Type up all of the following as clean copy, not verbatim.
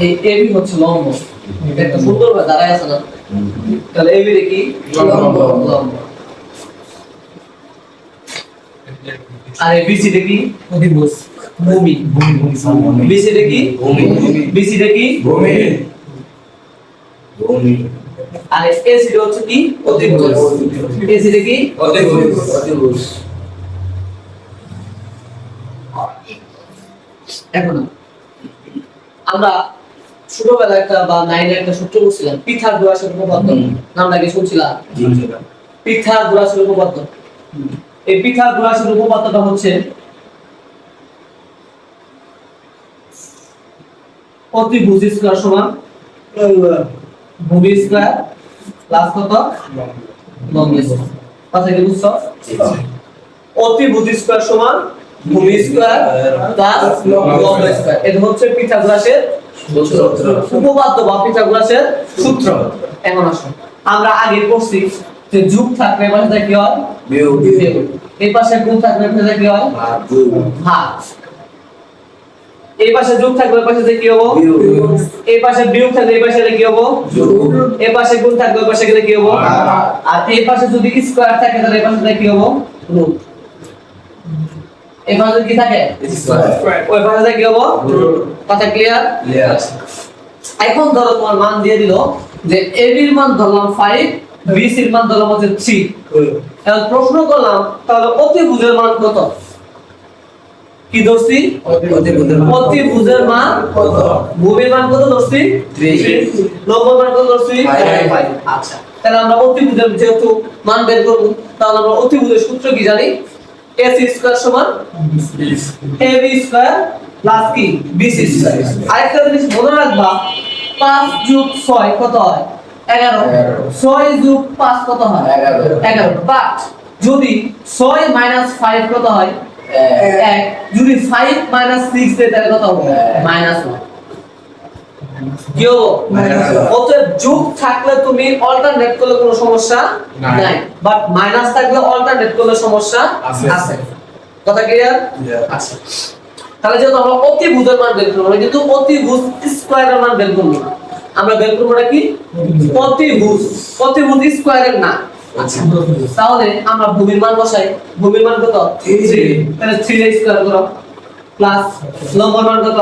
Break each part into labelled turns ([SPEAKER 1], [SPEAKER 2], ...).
[SPEAKER 1] এই এবি হচ্ছে লম্ব, এটা একটা সুন্দর ভাবে দাঁড়ায় আছে না, তাহলে এবি রে কি লম্ব। আর বিসি রে কি অতিভুজ ভূমি, বিসি রে কি ভূমি, বিসি রে কি ভূমি, আর এসি রে হচ্ছে কি অতিভুজ, এসি রে কি অতিভুজ। এখন আমরা ছোটবেলায় একটা বা নাইনে একটা সূত্র পড়ছিলাম, পিথাগোরাসের উপপাদ্য, নামটা কি শুনছিলাম? পিথাগোরাসের উপপাদ্য। এই পিথাগোরাসের উপপাদ্যটা হচ্ছে অতিভুজ স্কয়ার সমান ভূমি স্কয়ার প্লাস কত লম্ব স্কয়ার। কথা কি বুঝছো? অতিভুজ স্কয়ার সমান ভূমি স্কয়ার প্লাস লম্ব স্কয়ার, এটা হচ্ছে পিথাগোরাসের উপপাদ্য বা পিথাগোরাসের সূত্র। এখন আসুন, আমরা আগে পড়ছি যে যোগ থাকলে পাশে কি হয় বিয়োগ, এই পাশে গুণ থাকলে পাশে কি হয় ভাগ, এই পাশে যোগ থাকলে এই পাশে কি হবে বিয়োগ, এই পাশে বিয়োগ থাকলে এই পাশে কি হবে যোগ, এই পাশে গুণ থাকলে এই পাশে কি হবে ভাগ, আর এই পাশে যদি স্কয়ার থাকে তাহলে এই পাশে কি হবে রুট। এই পাশে কি থাকে স্কয়ার, ওই পাশে কি হবে রুট। কথা ক্লিয়ার? এখন ধরো তোমার মান দিয়ে দিল যে ab এর মান ধরলাম 5, bc এর মান ধরলাম হচ্ছে 3। এখন প্রশ্ন করলাম তাহলে অতিভুজের মান কত? কি ধরছি অতিভুজের মান কত, ভূমির মান কত ধরছি 3, লম্বের মান কত ধরছি 5। আচ্ছা, তাহলে আমরা অতিভুজের যেহেতু মান বের করব, তাহলে আমরা অতিভুজের সূত্র কি জানি? ac স্কয়ার সমান ab স্কয়ার প্লাস কি bc স্কয়ার। আরেকটা জিনিস মনে রাখবা, 5 যোগ 6 কত হয় 11, 6 যোগ 5 কত হয় 11। বাট যদি 6 মাইনাস 5 কত হয় 1, যদি 5 মাইনাস 6 দেয় তাহলে কত হবে মাইনাস 1। কি হবে অতএব যোগ থাকলে তুমি অল্টারনেট করলে কোনো সমস্যা নাই, বাট মাইনাস থাকলে অল্টারনেট করলে সমস্যা আছে। কথা ক্লিয়ার? আচ্ছা, তাহলে যেহেতু আমরা অতিভুজের মান বের করব, কিন্তু অতিভুজ স্কয়ারের মান বের করব না, আমরা বের করব কি অতিভুজ, অতিভুজ স্কয়ারের না। আচ্ছা, তাহলে আমরা ভূমির মান বসাই, ভূমির মান কত 3, তাহলে 3 এর স্কয়ার করো প্লাস লম্বের মান কত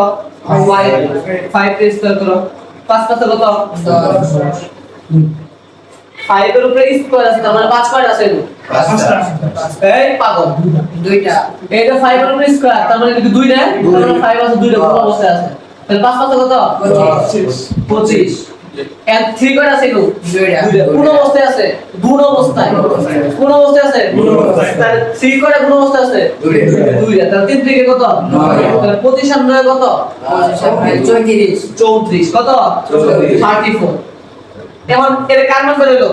[SPEAKER 1] 5 এর স্কয়ার করো, 5 কত 10, 5 এর উপরে স্কয়ার আছে, তার মানে 5 কয়টা আছে? 5টা। এই পাগল, দুইটা। এটা 5 এর উপরে স্কয়ার, তার মানে কি 2 না? তার মানে 5 আছে, 2টা কোন অবস্থায় আছে? তাহলে 5 কত 25। এন্ড 3 কয়টা আছে? 2টা। কোন অবস্থায় আছে? গুণ অবস্থায়। কোন অবস্থায় আছে? গুণ অবস্থায়। তাহলে 3 কয়টা গুণ অবস্থায় আছে? 2টা। তাহলে 3 থেকে কত 9, তাহলে 25 আর 9 কত 34 কত 34। এখন এর কার মান বের হলো?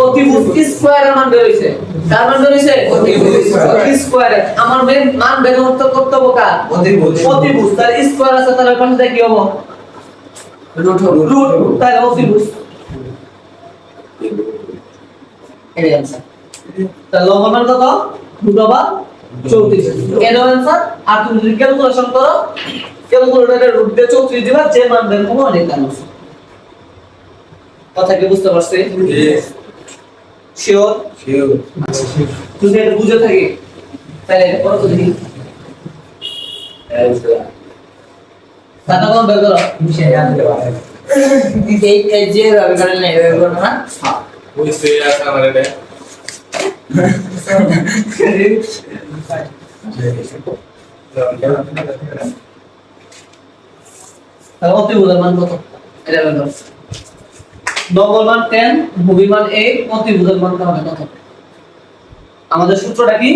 [SPEAKER 1] অতিভুজ স্কয়ারের মান বের হইছে। কার মান বের হইছে? অতিভুজ স্কয়ারের। আমার মান বের করতে হবে কার? অতিভুজ। তার স্কয়ার আছে, তাহলে পাশে কি হবে রুট হবে, রুট তাহলে অতিভুজ। এর आंसर তাহলে লম্বের মান কত √34 এর आंसर। আর তুমি যদি ক্যালকুলেশন করো, ক্যালকুলেটরে রুট দিয়ে 34 দিবা, যে মান বের হবে ওইটা आंसर। কথা কি বুঝতে পারছিস? শিওর আচ্ছা, যদি এটা বুঝে থাকি তাহলে এটা করো তো দেখি। দাদা কোন বের করো বিষয় জানতে পারে এই যে রবি করে না এভাবে করো না। হ্যাঁ ওই সে আছে আমার এটা তাহলে অতিভুজের মান কত এটা বের করো। লম্বের মান 10, ভূমির মান 8, অতিভুজের মান হবে কত? আমাদের সূত্রটা কি?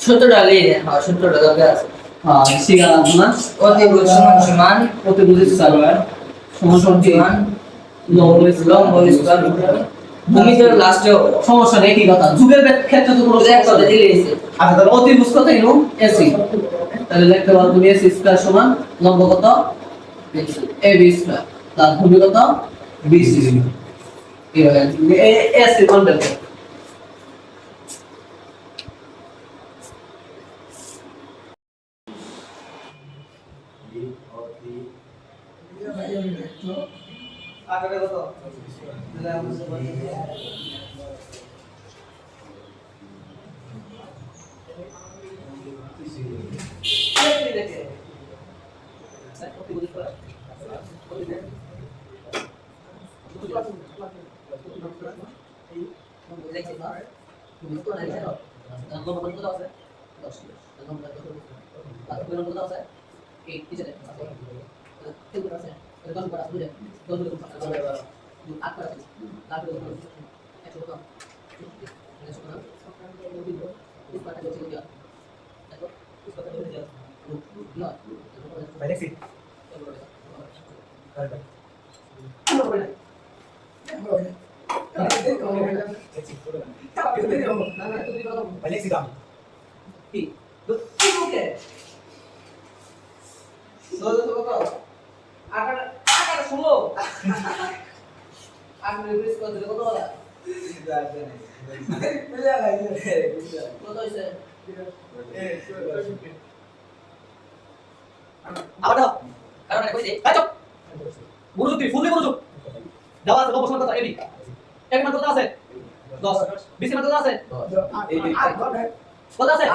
[SPEAKER 1] সূত্রটা লিখে হ্যাঁ, সূত্রটা দরকার আছে। হ্যাঁ শিখা লাগবে না। অতিভুজ সমান অতিভুজ স্কয়ার সমান লম্ব স্কয়ার ভূমিতে লাস্টে সমস্যা নেই, কি কথা যুগের ক্ষেত্রে তো কোনো সমস্যা নেই দিয়েছে। আচ্ছা, তাহলে অতিভুজ কত হলো এসি, তাহলে লিখতে পারো তুমি এসি স্কয়ার সমান লম্ব কত ab স্কয়ার তার ভূমি কত bc। কি হবে এসি মান বের করো। আকারে কত এক মান কত আছে 10 20 মান কত আছে কত আছে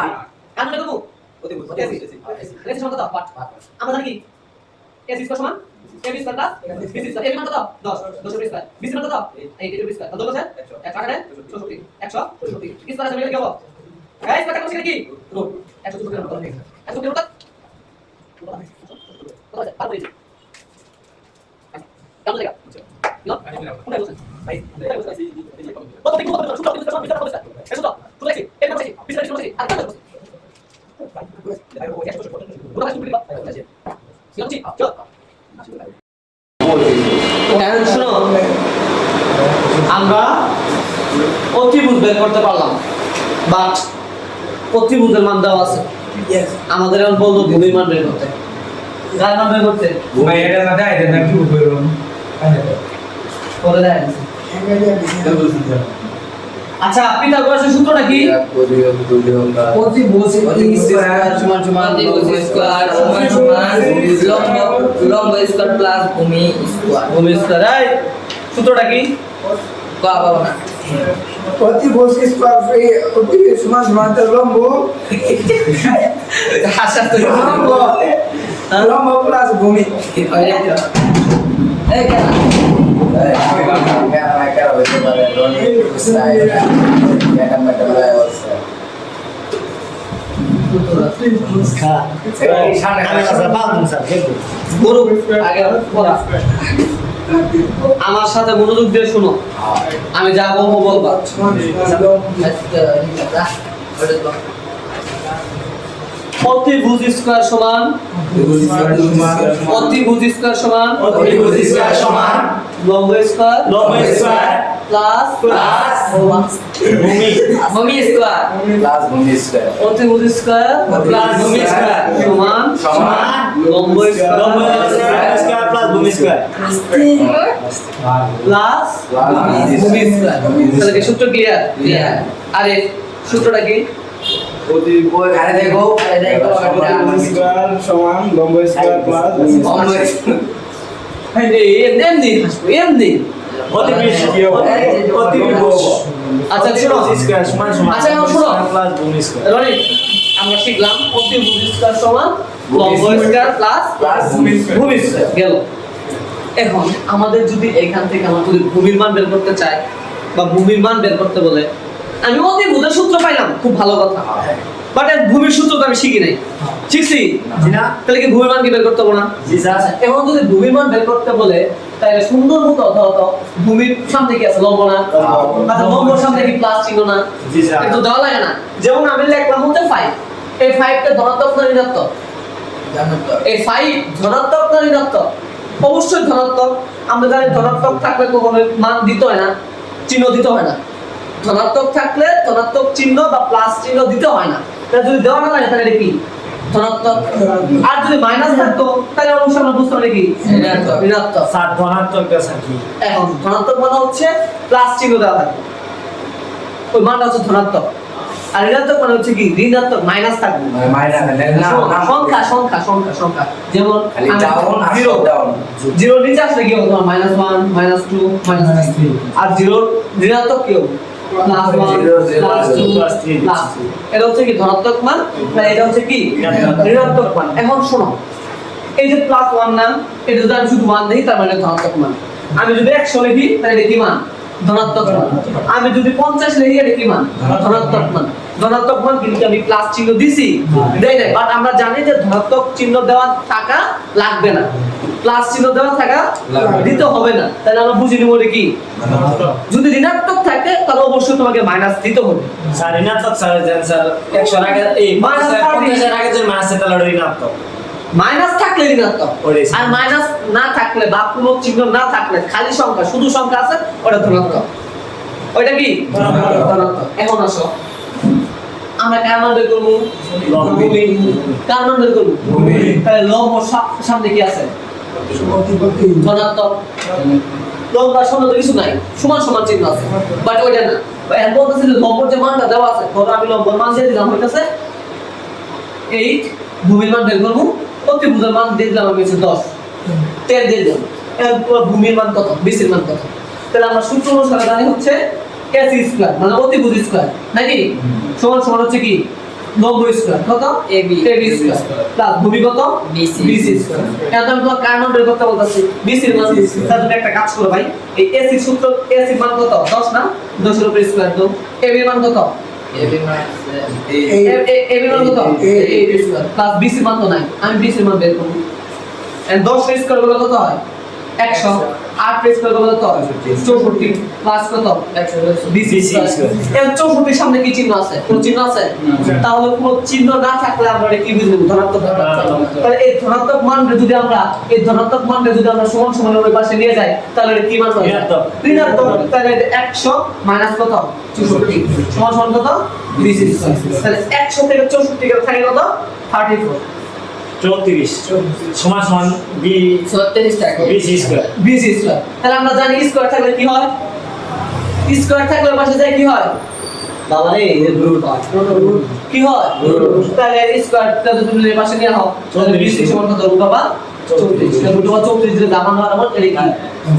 [SPEAKER 1] কার মানে করব অতি বুঝ এসি সমান কত 5 আমরা জানি কি এসি স্কয়ার সমান AB square plus BC square AB মান কত 10 10 এবি স্কয়ার বিসি মান কত 8 এবি স্কয়ার কত আছে 1 কাটে 64 164 স্কয়ার আছে কি হবে গাইস কত করছিস কি রুট 164 কত 164 কত কত আছে পার পেয়েছি কেমন লাগা না কোনটা বলছেন ভাই কত দেখো কত শুধু আপনি বিচার করতে চান এসো তো তুই লাগছি এই করছিস বিচার করছিস আর কত করছিস পুরো কাজ করে সিওছি চল এখন শুনো আমরা অতিভুজ বের করতে পারলাম বাট অতিভুজের মান দেওয়া আছে আমাদের এখন বলবো ভূমির মান বের করতে কার মান বের করতে
[SPEAKER 2] ভাই এটা না দেয় এটা কি করব
[SPEAKER 1] করে দেয় আচ্ছা পিথাগোরাসের সূত্রটা কি
[SPEAKER 3] অতিভুজ স্কয়ার সমান সমান দ্বিভুজ স্কয়ার সমান সমান লম্ব স্কয়ার প্লাস ভূমি স্কয়ার
[SPEAKER 1] এই সূত্রটা কি
[SPEAKER 3] বাবা না
[SPEAKER 4] অতিভুজ স্কয়ার অতিভুজ সমান সমান লম্ব
[SPEAKER 3] হাসা তো
[SPEAKER 4] লম্ব প্লাস ভূমি
[SPEAKER 3] এই কেন
[SPEAKER 1] আমার সাথে মনোযোগ দিয়ে শোনো আমি যা বলবো বলবা অতিভুজ স্কয়ার সমান অতিভুজ স্কয়ার সমান লম্ব স্কয়ার প্লাস
[SPEAKER 3] ভূমি স্কয়ার
[SPEAKER 1] অতিভুজ স্কয়ার প্লাস ভূমি স্কয়ার সমান লম্ব স্কয়ার প্লাস ভূমি স্কয়ার তাহলে কি সূত্র ক্লিয়ার আরে সূত্রটা কি
[SPEAKER 4] সমান লম্ব স্কয়ার প্লাস
[SPEAKER 1] এমনি আচ্ছা শোনো আচ্ছা এখন শোনো রনি আমরা শিখলাম অতিভুজ স্কয়ার সমান লম্ব স্কয়ার প্লাস ভূমি স্কয়ার গেল এখন আমাদের যদি এখান থেকে আমরা যদি ভূমির মান বের করতে চাই বা ভূমির মান বের করতে বলে আমি অতিভুজের সূত্র পাইলাম খুব ভালো কথা বাট এর ভূমির সূত্র তো আমি শিখি নাই শিখছি তাহলে কি ভূমির মান কি বের করতে হবে না এখন যদি ভূমির মান বের করতে বলে তাহলে সুন্দর মতো হতো ভূমির সামনে কি আছে লম্ব না আচ্ছা লম্বর সামনে কি প্লাস চিহ্ন না একটু দেওয়া লাগে না যেমন আমি লিখলাম হচ্ছে 5 এই 5 কে ধনাত্মক না ঋণাত্মক এই 5 ধনাত্মক না ঋণাত্মক অবশ্যই ধনাত্মক আমরা জানি ধনাত্মক থাকলে কখনো মান দিতে হয় না চিহ্ন দিতে হয় না ধনাত্মক থাকলে ধনাত্মক চিহ্ন বা প্লাস চিহ্ন দিতে হয় না তাহলে যদি দেওয়া না লাগে তাহলে কি ধনাত্মক আর যদি মাইনাস থাকতো তাহলে অবশ্যই আমরা বুঝতে পারি কি ঋণাত্মক
[SPEAKER 2] স্যার ধনাত্মকটা স্যার কি
[SPEAKER 1] এখন ধনাত্মক মানে হচ্ছে প্লাস চিহ্ন দেওয়া থাকে ওই মানটা হচ্ছে ধনাত্মক আর ঋণাত্মক মানে হচ্ছে কি ঋণাত্মক মাইনাস থাকবে সংখ্যা সংখ্যা সংখ্যা সংখ্যা যেমন
[SPEAKER 3] খালি ডাউন আর
[SPEAKER 1] জিরো
[SPEAKER 3] ডাউন
[SPEAKER 1] জিরো নিচে আসলে কি হবে তোমার -1 -2 -3 আর জিরো ঋণাত্মক কি হবে +1
[SPEAKER 3] Zero, zero,
[SPEAKER 1] +2
[SPEAKER 2] +3
[SPEAKER 1] +3 এটা হচ্ছে কি ধনাত্মক মান মানে এটা হচ্ছে কি ঋণাত্মক মান এখন শোনো এই যে +1 না এটা যদি আমি শুধু 1 দেই তার মানে ধনাত্মক মান আমি যদি 100 লিখি তাহলে এটা কি মান ধনাত্মক মান আমি যদি 50 লিখি এটা কি মান ধনাত্মক মান ধনাত্মক মান কিন্তু আমি প্লাস চিহ্ন দিছি দেই নাই বাট আমরা জানি যে ধনাত্মক চিহ্ন দেওয়া টাকা লাগবে না প্লাস চিহ্ন দেওয়া টাকা দিতে হবে না তাহলে আমরা বুঝি নিব এটা কি যদি ঋণাত্মক থাকে তাহলে অবশ্যই তোমাকে মাইনাস দিতে হবে
[SPEAKER 2] স্যার ঋণাত্মক স্যার দেন স্যার 100 এর আগে এই
[SPEAKER 1] Minus
[SPEAKER 2] 50 এর আগে যে মাইনাস তাহলে ঋণাত্মক
[SPEAKER 1] মাইনাস থাকলে ঋণাত্মক
[SPEAKER 2] ওটাই।
[SPEAKER 1] আর মাইনাস না থাকলে বা কোনো চিহ্ন না থাকলে খালি সংখ্যা শুধু সংখ্যা আছে ওটা ধনাত্মক ওইটা কি ধনাত্মক এখন আসো আমরা কার মান বের করব ভূমি কার মান বের করব
[SPEAKER 4] ভূমি।
[SPEAKER 1] তাহলে লম্ব সামনে কি আছে ধনাত্মক লম্ব সামনে তো কিছু নাই সমান সমান চিহ্ন আছে বাট ওইটা না এখন বলতেছি যে লম্বর যে মানটা দেওয়া আছে ধরো আমি লম্বর মান দিয়ে দিলাম হইতাছে 8 ভূমির মান বের করব অতিভুজের মান দিয়ে দিলাম আমি হচ্ছে 10 10 দিয়ে দিলাম এরপর ভূমির মান কত বিসির মান কত তাহলে আমরা সূত্র অনুসারে জানি হচ্ছে AC স্কয়ার মানে অতিভুজ স্কয়ার নাকি সমান সমান হচ্ছে কি লম্ব স্কয়ার কত
[SPEAKER 3] AB
[SPEAKER 1] স্কয়ার প্লাস ভূমি কত
[SPEAKER 3] BC
[SPEAKER 1] স্কয়ার এখন আমি তোমার কার মান বের করতে বলতাছি বিসির মান তাহলে তুমি একটা কাজ করো ভাই এই AC সূত্র AC মান কত 10 না 10 এর উপর স্কয়ার দাও AB এর মান কত
[SPEAKER 3] AB মানে
[SPEAKER 1] AB এর মান কত AB স্কয়ার প্লাস BC মান তো নাই আমি BC এর মান বের করব এন্ড 10 এর স্কয়ার গুলো কত হয় 100 8 এর স্কয়ার গুলো কত হয় 64 প্লাস কত 100 BC স্কয়ার এর 64 এর সামনে কি চিহ্ন আছে কোন চিহ্ন আছে তাহলে কোন চিহ্ন না থাকলে আমরা এটা কি বুঝবো ধনাত্মক তাহলে এই ধনাত্মক মানটা যদি আমরা সমান সমান ওই পাশে নিয়ে যাই তাহলে এটা কি মান হবে
[SPEAKER 2] ঋণাত্মক।
[SPEAKER 1] ঋণাত্মক তাহলে এটা 100 মাইনাস কত 64 সমান সমান কত BC স্কয়ার তাহলে 100 থেকে 64 গেলে থাকে কত 34
[SPEAKER 2] 34 সমান সমান B
[SPEAKER 3] 36 টাকা
[SPEAKER 2] BC স্কয়ার
[SPEAKER 1] BC স্কয়ার তাহলে আমরা জানি স্কয়ার থাকলে কি হয় স্কয়ার থাকলে পাশে যায় কি হয় বাবা রে রুট হয় কি হয় তাহলে স্কয়ারটা যদি তুমি এর পাশে নিয়ে হও তাহলে BC সমান কত রুট হবে 34 তাহলে রুট হবে 34 যদি দামান হয় আমার এই কি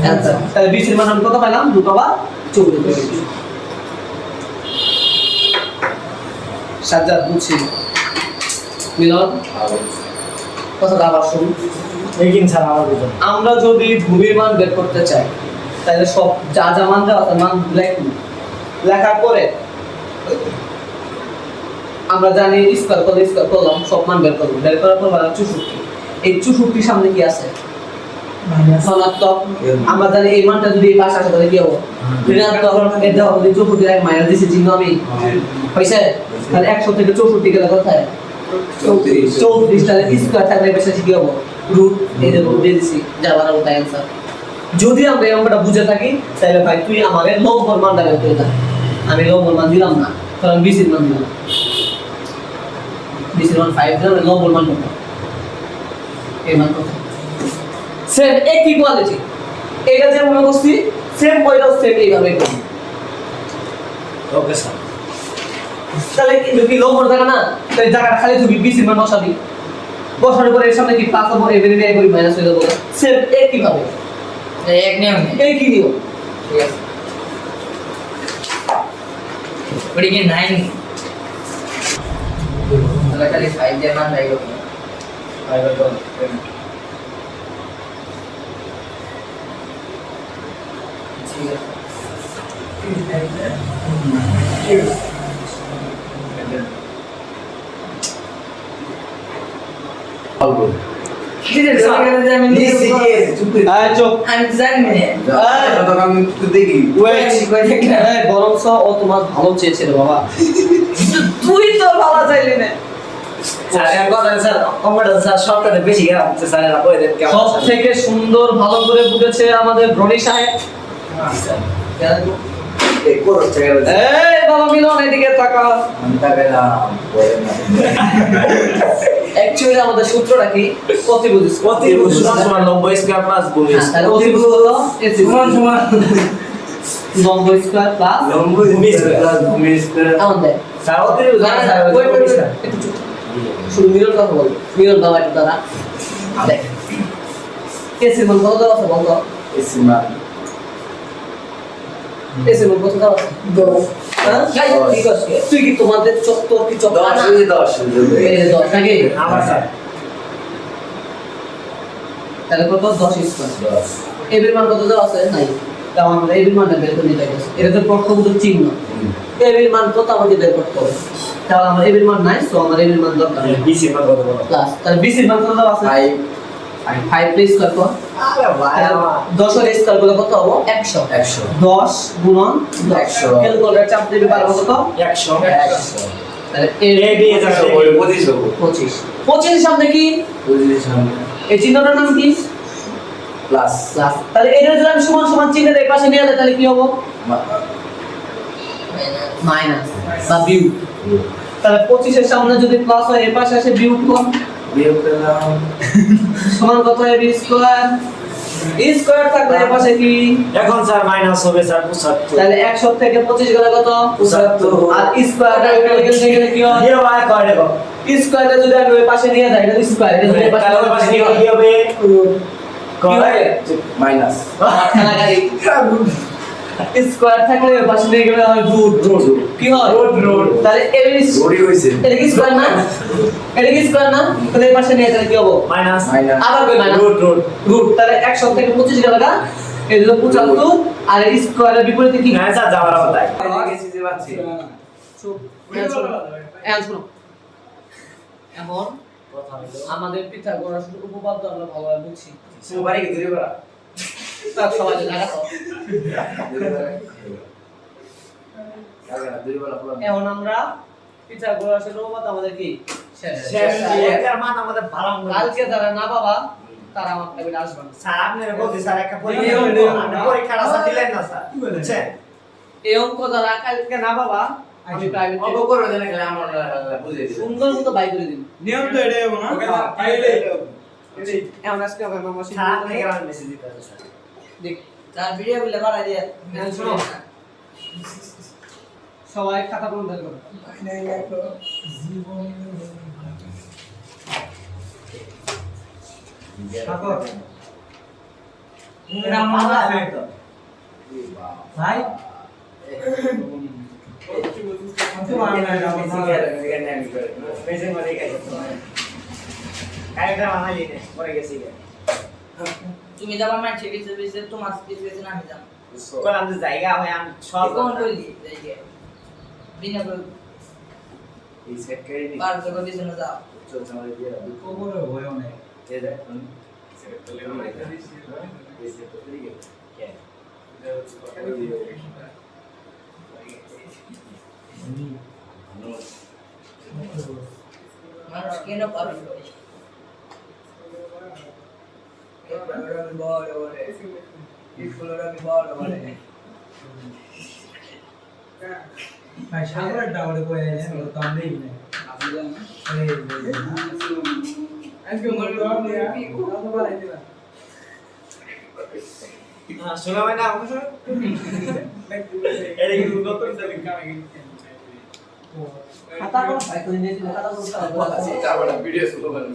[SPEAKER 1] অ্যানসার তাহলে BC এর মান আমি কত পেলাম রুট হবে 34 সাজ্জাদ বুঝছি মিলন কথাটা আবার শুনুন
[SPEAKER 2] এইকিন স্যার আমার বুঝুন
[SPEAKER 1] আমরা যদি ভূমির মান বের করতে চাই তাহলে সব যা যা মান দেওয়া আছে মান লিখব লেখার পরে আমরা জানি স্কয়ার করলাম সব মান বের করব বের করার পর বলা 64 এই 64 সামনে কি আছে ধনাত্মক আমরা জানি এই মানটা যদি এই পাশে আসে তাহলে কি হবে ঋণাত্মক এর দেওয়া হবে 64 এর মাইনাস দিছি চিহ্ন আমি হইছে তাহলে 100 থেকে 64 গেলে কোথায় 34 তাহলে স্কয়ার থাকলে বেশি কি হবে রুট এই যে রুট দিয়ে দিছি যা বানাবো তাই অ্যানসার যদি আমরা এই অঙ্কটা বুঝে থাকি তাহলে ভাই তুই আমাকে লম্বর মান দেবে তুই না আমি লম্বর মান দিলাম না কারণ বিসির মান দিলাম বিসির মান 5 দিলাম লম্বর মান কত এই মান কত সেম একই কোয়ালিটি এটা যেমন মনে করছি সেম পয়টাও সেম এইভাবে করব
[SPEAKER 2] ওকে স্যার
[SPEAKER 1] তাহলে কি লম্বর জায়গা না তাই জায়গাটা খালি তুমি বিসির মান বসাবি বসানোর পরে এর সামনে কি প্লাস হবে এবারে নিয়ে করি মাইনাস হয়ে যাবে সেম একই ভাবে
[SPEAKER 3] এক নিয়ম
[SPEAKER 1] একই নিয়ম
[SPEAKER 3] ঠিক আছে ওটা কি 9 তাহলে খালি 5 দিয়ে মান রাখবো ঠিক আছে কি রে আমি
[SPEAKER 1] আয় চুপ
[SPEAKER 3] আমি জানি
[SPEAKER 1] বরং ও তোমার ভালো চেয়েছিল বাবা
[SPEAKER 3] তুই তো ভালো চাইলি না
[SPEAKER 2] স্যার এর কথা স্যার কম্পিউটার স্যার সবটাতে বেশি গেলাম স্যার এরা কই দেন কেমন
[SPEAKER 1] সব থেকে সুন্দর ভালো করে বুঝেছে আমাদের ব্রনি সাহেব এই বাবা মিলন এদিকে তাকাও অ্যাকচুয়ালি আমাদের সূত্রটা কি প্রতিভুজ
[SPEAKER 2] প্রতিভুজ সমান 90 স্কয়ার প্লাস ভূমি
[SPEAKER 1] তাহলে প্রতিভুজ হলো সমান সমান 90 স্কয়ার প্লাস
[SPEAKER 2] ভূমি স্কয়ার
[SPEAKER 1] আমাদের
[SPEAKER 2] স্যার অতিরিক্ত
[SPEAKER 3] না,
[SPEAKER 2] স্যার
[SPEAKER 3] wait, wait, wait, একটু চুপ। শুধু মিরর কথা বল, মিরর দাও একটু দাঁড়া। দেখ, এসির মান কত দেওয়া আছে বল তো?
[SPEAKER 2] এসি মান
[SPEAKER 3] এসির মান কত দেওয়া আছে?
[SPEAKER 4] 10
[SPEAKER 3] হ্যাঁ? যাই, ঠিক আছে। তুই কি তোমাদের চত্বর কি চত্বর
[SPEAKER 2] 10
[SPEAKER 3] না?
[SPEAKER 2] এই 10
[SPEAKER 3] এই যে 10 নাকি?
[SPEAKER 2] আমার স্যার
[SPEAKER 3] তাহলে কত 10 স্কয়ার।
[SPEAKER 2] 10
[SPEAKER 3] এবির মান কত দেওয়া আছে? নাই। তাও আমরা এবির মানটা বের করে নিতে হবে। এটা তো পক্ষবোধক চিহ্ন। এবির মান কত আমাকে বের করতে হবে। তাহলে আমার এবির মান নাই, সো আমার এবির মান দরকার নেই।
[SPEAKER 2] বিসি মান কত বলো
[SPEAKER 3] প্লাস তাহলে বিসির মান কত দেওয়া আছে? 5 প্লাস স্কয়ার কর।
[SPEAKER 2] আরে ভাই
[SPEAKER 3] 10 এর স্কয়ার করলে কত হবে? 100।
[SPEAKER 2] 100
[SPEAKER 3] 10 গুণন
[SPEAKER 2] 100
[SPEAKER 3] ক্যালকুলেটর চাপ দিলে পারবো কত?
[SPEAKER 2] 100
[SPEAKER 3] তাহলে
[SPEAKER 2] এ বি এ যাচ্ছে 25 হবে
[SPEAKER 3] 25 25 এর সামনে কি?
[SPEAKER 2] 25 এর সামনে
[SPEAKER 3] এই চিহ্নটার নাম কি?
[SPEAKER 2] Plus
[SPEAKER 3] plus. তাহলে এর যদি আমি সমান সমান চিহ্ন এই পাশে নিয়ে যাই তাহলে কি হবে? মাইনাস বা বিয়োগ। তাহলে 25 এর সামনে যদি প্লাস হয় এর পাশে আসে বিয়োগ কর।
[SPEAKER 2] বিয়োগ করলাম
[SPEAKER 3] সমান কত হবে? B square. বি স্কয়ার থাকলে এর পাশে কি?
[SPEAKER 2] এখন স্যার মাইনাস হবে স্যার 75
[SPEAKER 3] তাহলে 100 থেকে 25 গেলে কত?
[SPEAKER 2] 75
[SPEAKER 3] আর স্কয়ারটা এখানে গেলে কি হয়?
[SPEAKER 2] দিয়ে ভাই কয় দেখো
[SPEAKER 3] স্কয়ারটা যদি আমি ওই পাশে নিয়ে যাই এটা স্কয়ার এটা যদি এই পাশে
[SPEAKER 2] তাহলে পাশে কি হবে
[SPEAKER 3] কি হবে?
[SPEAKER 2] মাইনাস
[SPEAKER 3] খেলাকারী স্কয়ার থাকলে ওই পাশে নিয়ে গেলে হয় রুট। কি হয়?
[SPEAKER 2] রুট।
[SPEAKER 3] তাহলে
[SPEAKER 2] রোডই হইছে
[SPEAKER 3] এটা কি স্কয়ার না? এটা কি স্কয়ার না? তাহলে এই পাশে নিয়ে তাহলে কি হবে?
[SPEAKER 2] মাইনাস
[SPEAKER 3] আবার কই মাইনাস? রুট। তাহলে 100 থেকে 25 গেল না? এই হলো 75 আর এই স্কয়ারের বিপরীতে কি?
[SPEAKER 2] না স্যার যাবার কথা গেছি যে পাচ্ছি
[SPEAKER 3] চুপ। এখন শোনো। এখন শোনো। এখন আমাদের পিথাগোরাস উপপাদ্য আমরা ভালোভাবে বুঝছি।
[SPEAKER 2] সুপারি কি দূরে করা
[SPEAKER 3] তার সবাই লাগা তো। এখন আমরা পিথাগোরাসের উপপাদ্য আমাদের কি শেষ।
[SPEAKER 2] এর মান আমাদের ভালো
[SPEAKER 3] কালকে যারা না বাবা তারা আমার টেবিলে আসবে না।
[SPEAKER 2] স্যার আপনি বলতে স্যার একটা পরীক্ষা আপনি পরীক্ষাটা স্যার দিলেন না স্যার বুঝছেন
[SPEAKER 3] এই অঙ্ক যারা কালকে না বাবা আমি প্রাইভেট
[SPEAKER 2] অঙ্ক করে দেন গেলে আমরা বুঝে দিই
[SPEAKER 3] সুন্দর মতো বাই করে দিন।
[SPEAKER 4] নিয়ম তো এটাই হবে না
[SPEAKER 3] এখন আজকে হবে মামা
[SPEAKER 2] স্যার আপনি কেমন মেসেজ দিতে স্যার
[SPEAKER 3] দেখ তার ভিডিও গুলো বাড়াই দিয়ে শোনো সবাই খাতা বন্ধ করো।
[SPEAKER 2] এটা আমরা তো
[SPEAKER 3] ভাই
[SPEAKER 5] তুমি যাবা মানে ঠিক আছে বিছে তোমার স্পেসে আমি যাব
[SPEAKER 2] জায়গা হয় আমি সব
[SPEAKER 5] কোন কইলি জায়গা বিনা করে
[SPEAKER 2] এই সেট করে নি
[SPEAKER 5] বার করে দিছ না যাও
[SPEAKER 2] চলছে আমাদের দিয়ে
[SPEAKER 4] খবরে ভয় অনেক
[SPEAKER 2] এই দেখ সেট করে নি এই সেট করে গেল কে
[SPEAKER 5] মানুষ কেন পাবে
[SPEAKER 4] ভাই সাগরের ডাবলে কই আইছে তো আমরাই না আজকে মনে দাও না কত বার আইছে না
[SPEAKER 2] শোনা হয় না আমার এটা কি নতুন সাবি কামে
[SPEAKER 3] খাতা করো ভাই করে নিয়ে খাতা করো
[SPEAKER 2] ভিডিও শুরু করলাম